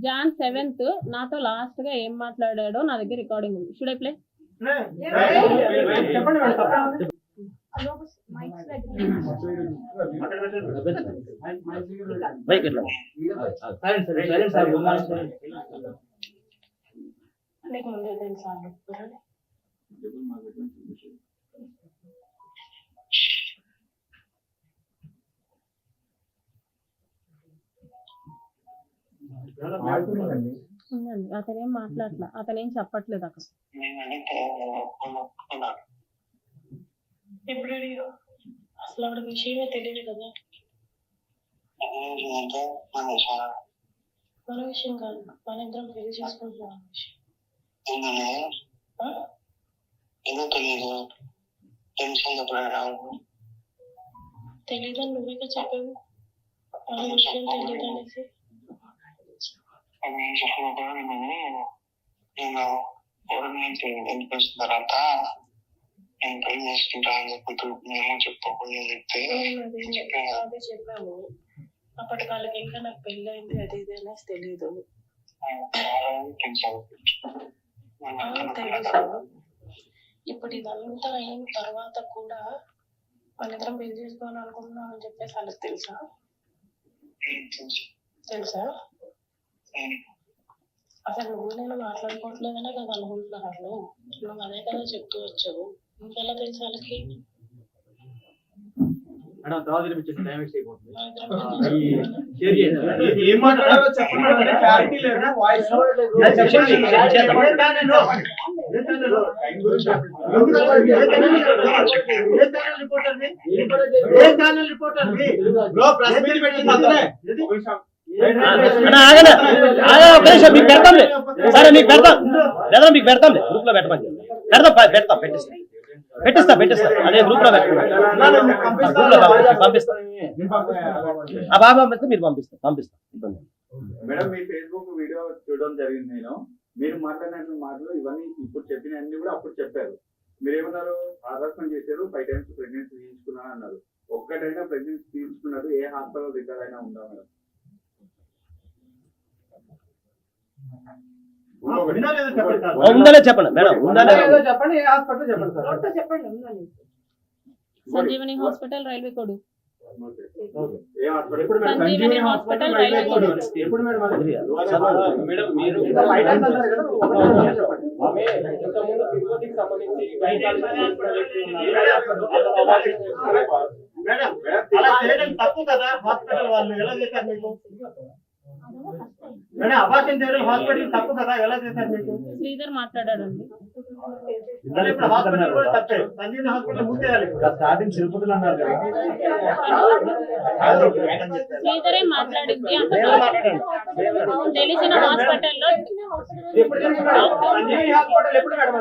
John 7th నాతో last గా ఏం మాట్లాడాడో నా దగ్గర రికార్డింగ్ ఉంది. Should I play? అతనేం మాట్లాడట్లా, అతనేం చెప్పట్లేదు అక్కడ. అసలు ఆవిడ విషయమే తెలియదు కదా. మన విషయం కాదు, మన ఇద్దరం పెళ్లి చేసుకుంటున్నాం విషయం. తెలీదని నువ్వేగా చెప్పావు, మన విషయం తెలీదు అనేసి. తర్వాత నేను పెళ్లి చేసుకుంటా అని చెప్పి మేము అదే చెప్పాము. అప్పటి వాళ్ళకి ఇంకా నాకు పెళ్లి అయింది అది ఇది అనేసి తెలీదు. తెలుసు. ఇప్పుడు ఇదంతా అయిన తర్వాత కూడా వాళ్ళిద్దరం పెళ్లి చేసుకోవాలని అనుకుంటున్నాం అని చెప్పేసి వాళ్ళకి తెలుసా? అసలు నువ్వు నేను మాట్లాడుకోవట్లేదనే కదా అనుకుంటున్నారు. నువ్వు అదే కదా చెప్తూ వచ్చావు, ఇంకెలా తెలుసు వాళ్ళకి? మీకు పెడతాంలే, సరే మీకు పెడతాం లేదా మీకు పెడతాంలే, గ్రూప్ లో పెట్టమని పెట్టిస్తా అదే గ్రూప్ లో పంపిస్తా. ఆ బాబా పంపిస్తే మీరు పంపిస్తా. మేడం మీ ఫేస్బుక్ వీడియో చూడడం జరిగింది. నేను మీరు మాట్లాడిన మాటలు ఇవన్నీ ఇప్పుడు చెప్పిన అన్ని కూడా అప్పుడు చెప్పారు. మీరు ఏమన్నారు? హరాస్మెంట్ చేశారు, 5 times ప్రెగ్నెన్సీ తీసుకున్నాను అన్నారు. ఒక్కటైనా ప్రెగ్నెన్సీ తీసుకున్నారు ఏ హాస్పిటల్ రికార్డ్ అయినా ఉందా మేడం? ఉందనే చెప్పండి మేడం, చెప్పండి. ఏ హాస్పిటల్ చెప్పండి. Sanjeevani hospital, railway code. Sanjeevani hospital, railway code. ఎప్పుడు మేడం? మేడం మీరు తప్పు కదా. హాస్పిటల్ వాళ్ళు ఎలా చేశారు మీకు? మేడం అబార్షన్ చేయడం హాస్పిటల్ తప్పు కదా, ఎలా చేశారు మీకు? శ్రీధర్ మాట్లాడాడండి. ఇప్పుడు హాస్పిటల్ కూడా తప్పే. సంజీవని హాస్పిటల్ మూసేయాలి. స్టార్టింగ్ తిరుపతిలో అన్నారు కదా. శ్రీధరే మాట్లాడింది. తెలిసిన హాస్పిటల్లో సంజీవని హాస్పిటల్ ఎప్పుడు మేడం?